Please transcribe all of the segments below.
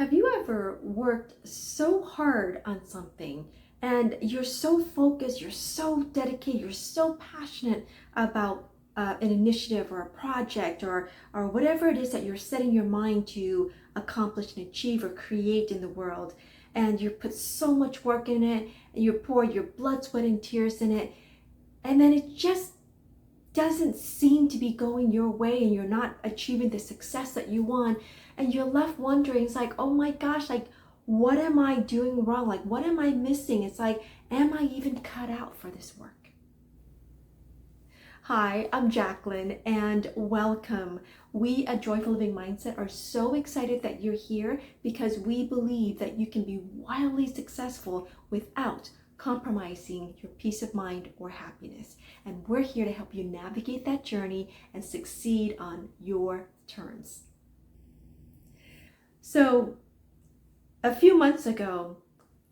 Have you ever worked so hard on something and you're so focused, you're so dedicated, you're so passionate about an initiative or a project or whatever it is that you're setting your mind to accomplish and achieve or create in the world, and you put so much work in it and you pour your blood, sweat, and tears in it, and then it just doesn't seem to be going your way and you're not achieving the success that you want, and you're left wondering, it's like, oh my gosh, like, what am I doing wrong? Like, what am I missing? It's like, am I even cut out for this work? Hi, I'm Jacqueline, and welcome. We at Joyful Living Mindset are so excited that you're here because we believe that you can be wildly successful without compromising your peace of mind or happiness. And we're here to help you navigate that journey and succeed on your terms. So, a few months ago,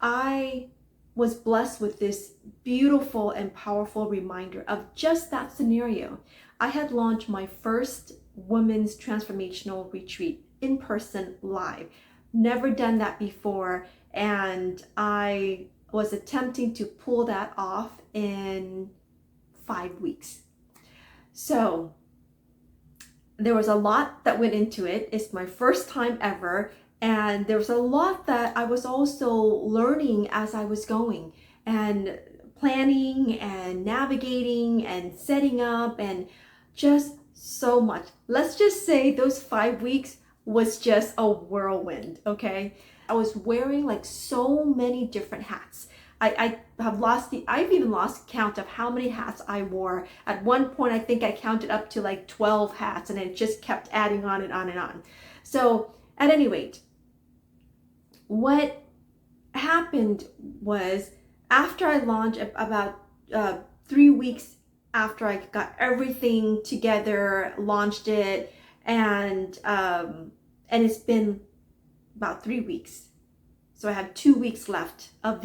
I was blessed with this beautiful and powerful reminder of just that scenario. I had launched my first women's transformational retreat in person, live. Never done that before, and I was attempting to pull that off in 5 weeks. So there was a lot that went into it. It's my first time ever. And there was a lot that I was also learning as I was going and planning and navigating and setting up, and just so much. Let's just say those 5 weeks was just a whirlwind, okay? I was wearing like so many different hats. I've even lost count of how many hats I wore. At one point, I think I counted up to like 12 hats, and it just kept adding on and on and on. So at any rate, what happened was, after I launched, about 3 weeks after I got everything together, launched it, and it's been about 3 weeks. So I have 2 weeks left of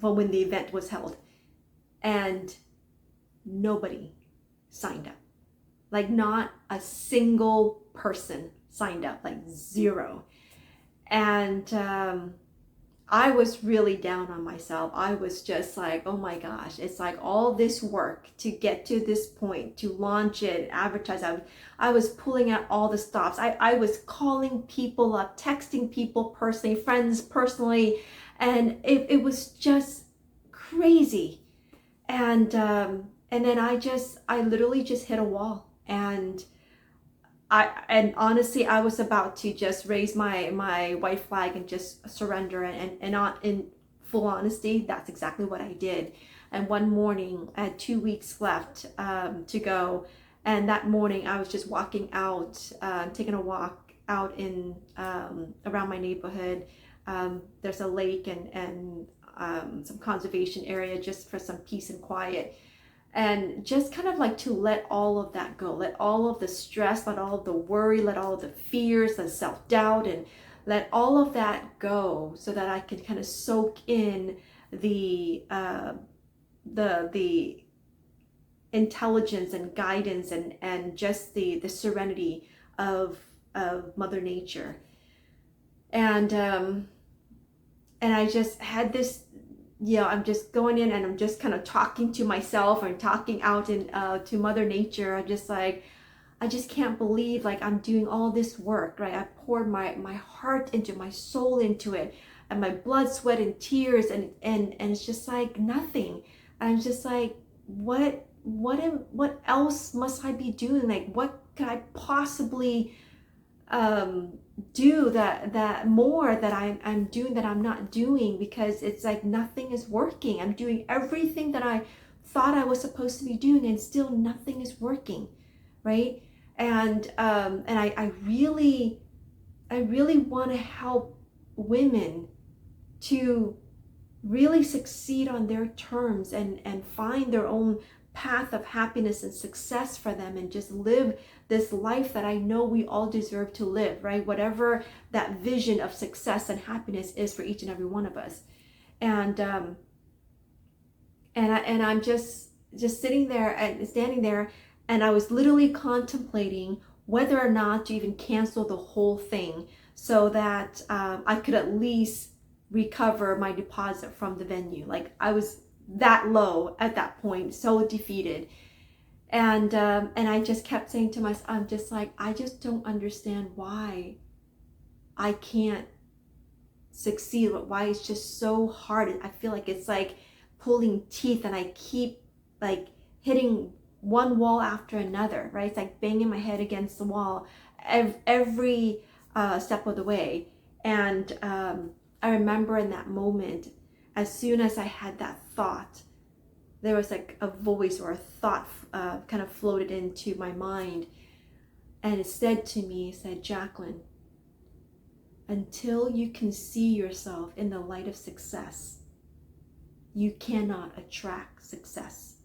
from when the event was held, and nobody signed up. Like, not a single person signed up, like zero. And I was really down on myself. I was just like, oh my gosh, it's like all this work to get to this point, to launch it, advertise. I was pulling out all the stops. I was calling people up, texting people personally, friends personally, and it was just crazy. And then I literally just hit a wall, and honestly, I was about to just raise my white flag and just surrender, and not, in full honesty, that's exactly what I did. And one morning, I had 2 weeks left to go, and that morning I was just walking out, taking a walk out in around my neighborhood. There's a lake and some conservation area just for some peace and quiet. And just kind of like to let all of that go, let all of the stress, let all of the worry, let all of the fears, the self-doubt, and let all of that go, so that I can kind of soak in the intelligence and guidance and just the serenity of Mother Nature. And I just had this, I'm just going in and I'm just kind of talking to myself and talking out to Mother Nature. I'm just like, I just can't believe, like, I'm doing all this work, right? I poured my heart into, my soul into it, and my blood, sweat, and tears, and it's just like nothing. I'm just like, what else must I be doing? Like, what could I possibly do that more that I'm doing that I'm not doing? Because it's like nothing is working. I'm doing everything that I thought I was supposed to be doing, and still nothing is working, right? And I really want to help women to really succeed on their terms and find their own path of happiness and success for them, and just live this life that I know we all deserve to live, right? Whatever that vision of success and happiness is for each and every one of us. And I'm just sitting there and standing there, and I was literally contemplating whether or not to even cancel the whole thing. so that I could at least recover my deposit from the venue. Like, I was that low at that point, so defeated. And I just kept saying to myself, I'm just like, I just don't understand why I can't succeed, why it's just so hard. I feel like it's like pulling teeth, and I keep like hitting one wall after another, right? It's like banging my head against the wall every step of the way. And I remember in that moment, as soon as I had that thought, there was like a voice or a thought kind of floated into my mind, and it said to me, it said, Jacqueline, until you can see yourself in the light of success, you cannot attract success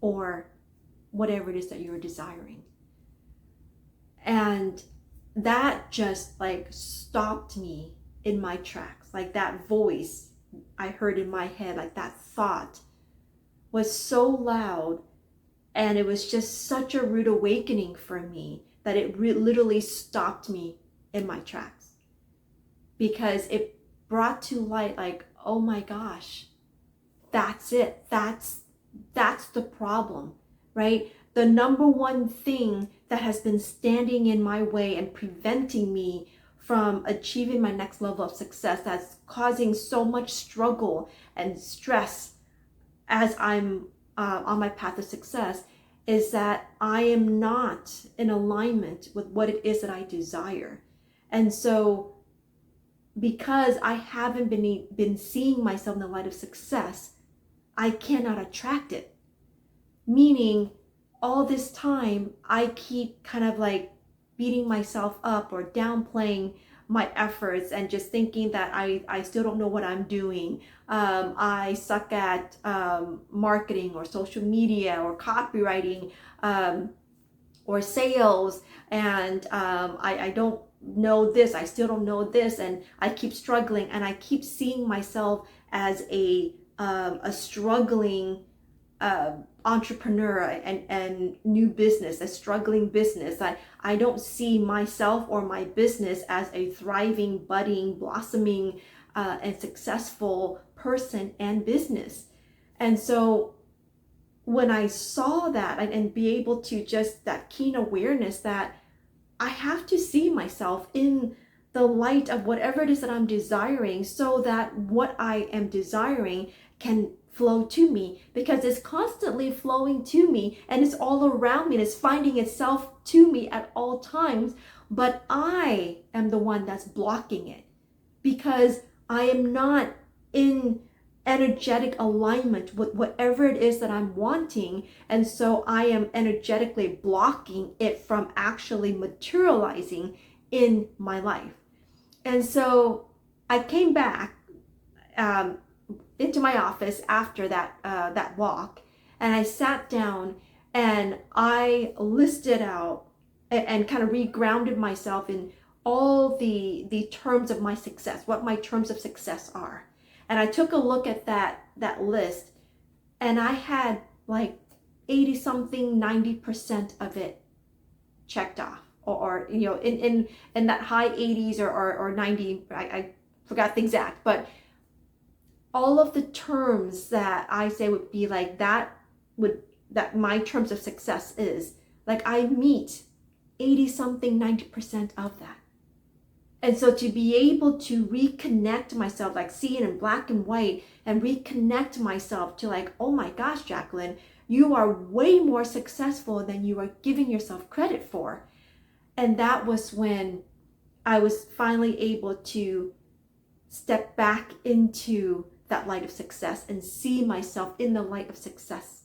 or whatever it is that you're desiring. And that just like stopped me in my tracks. Like, that voice I heard in my head, like that thought was so loud, and it was just such a rude awakening for me that it literally stopped me in my tracks, because it brought to light, like, oh my gosh, that's it. That's the problem, right? The number one thing that has been standing in my way and preventing me from achieving my next level of success, that's causing so much struggle and stress as I'm on my path of success, is that I am not in alignment with what it is that I desire. And so, because I haven't been seeing myself in the light of success, I cannot attract it. Meaning, all this time, I keep kind of like beating myself up or downplaying my efforts and just thinking that I still don't know what I'm doing. I suck at marketing or social media or copywriting or sales, and I don't know this, I still don't know this, and I keep struggling, and I keep seeing myself as a struggling entrepreneur and new business, a struggling business. I don't see myself or my business as a thriving, budding, blossoming, and successful person and business. And so when I saw that, and be able to just that keen awareness that I have to see myself in the light of whatever it is that I'm desiring, so that what I am desiring can flow to me, because it's constantly flowing to me, and it's all around me, and it's finding itself to me at all times. But I am the one that's blocking it, because I am not in energetic alignment with whatever it is that I'm wanting. And so I am energetically blocking it from actually materializing in my life. And so I came back into my office after that walk, and I sat down and I listed out and kind of regrounded myself in all the terms of my success, what my terms of success are. And I took a look at that list, and I had like 80 something, 90% of it checked off, or you know, in that high 80s or 90, I forgot the exact, but all of the terms that I say would be like that my terms of success is like, I meet 80 something, 90% of that. And so to be able to reconnect myself, like see it in black and white, and reconnect myself to like, oh my gosh, Jacqueline, you are way more successful than you are giving yourself credit for. And that was when I was finally able to step back into that light of success and see myself in the light of success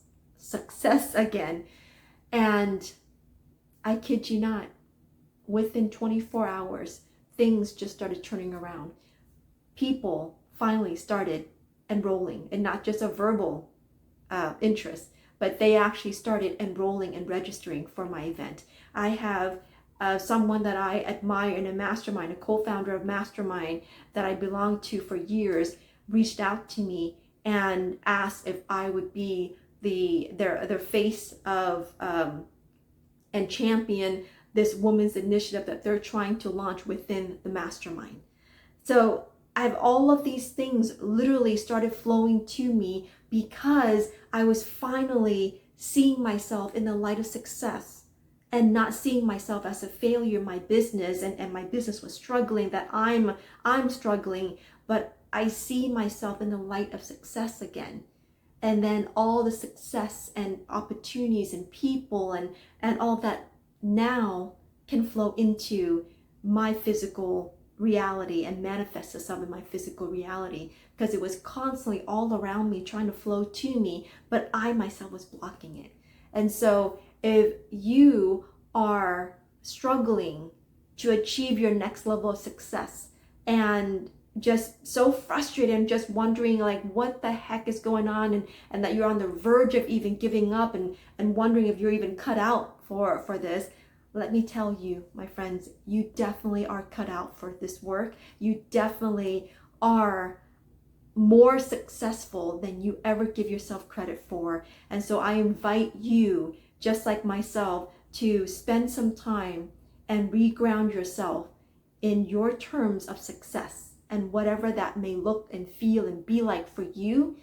again. And I kid you not, within 24 hours, things just started turning around. People finally started enrolling, and not just a verbal interest, but they actually started enrolling and registering for my event. I have someone that I admire in a mastermind, a co-founder of mastermind that I belonged to for years, reached out to me and asked if I would be their face of and champion this women's initiative that they're trying to launch within the mastermind. So I have all of these things literally started flowing to me because I was finally seeing myself in the light of success and not seeing myself as a failure in my business, and my business was struggling, that I'm struggling, but I see myself in the light of success again. And then all the success and opportunities and people and all that now can flow into my physical reality and manifest itself in my physical reality, because it was constantly all around me trying to flow to me, but I myself was blocking it. And so if you are struggling to achieve your next level of success and just so frustrated and just wondering like what the heck is going on, and that you're on the verge of even giving up and wondering if you're even cut out for this, let me tell you, my friends, you definitely are cut out for this work. You definitely are more successful than you ever give yourself credit for. And so I invite you, just like myself, to spend some time and reground yourself in your terms of success and whatever that may look and feel and be like for you,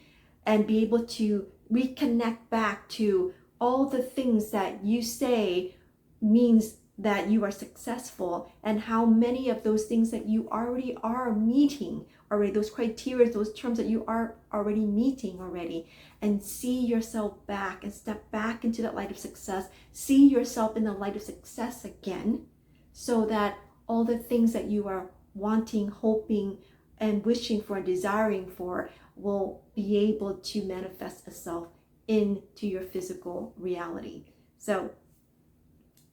and be able to reconnect back to all the things that you say means that you are successful, and how many of those things that you already are meeting already, those criteria, those terms that you are already meeting already, and see yourself back and step back into that light of success. See yourself in the light of success again, so that all the things that you are wanting, hoping, and wishing for and desiring for will be able to manifest itself into your physical reality. So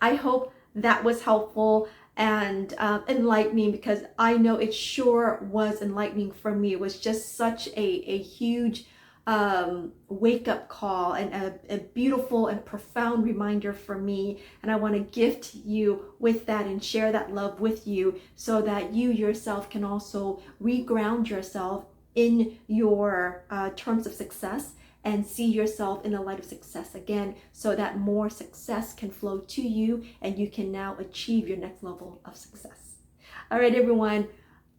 I hope that was helpful and enlightening, because I know it sure was enlightening for me. It was just such a huge wake-up call and a beautiful and profound reminder for me, and I want to gift you with that and share that love with you, so that you yourself can also reground yourself in your terms of success and see yourself in the light of success again, so that more success can flow to you and you can now achieve your next level of success. All right, everyone.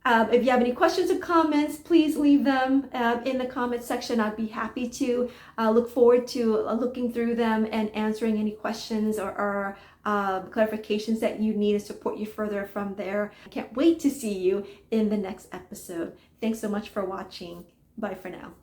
If you have any questions or comments, please leave them in the comment section. I'd be happy to look forward to looking through them and answering any questions or clarifications that you need to support you further from there. I can't wait to see you in the next episode. Thanks so much for watching. Bye for now.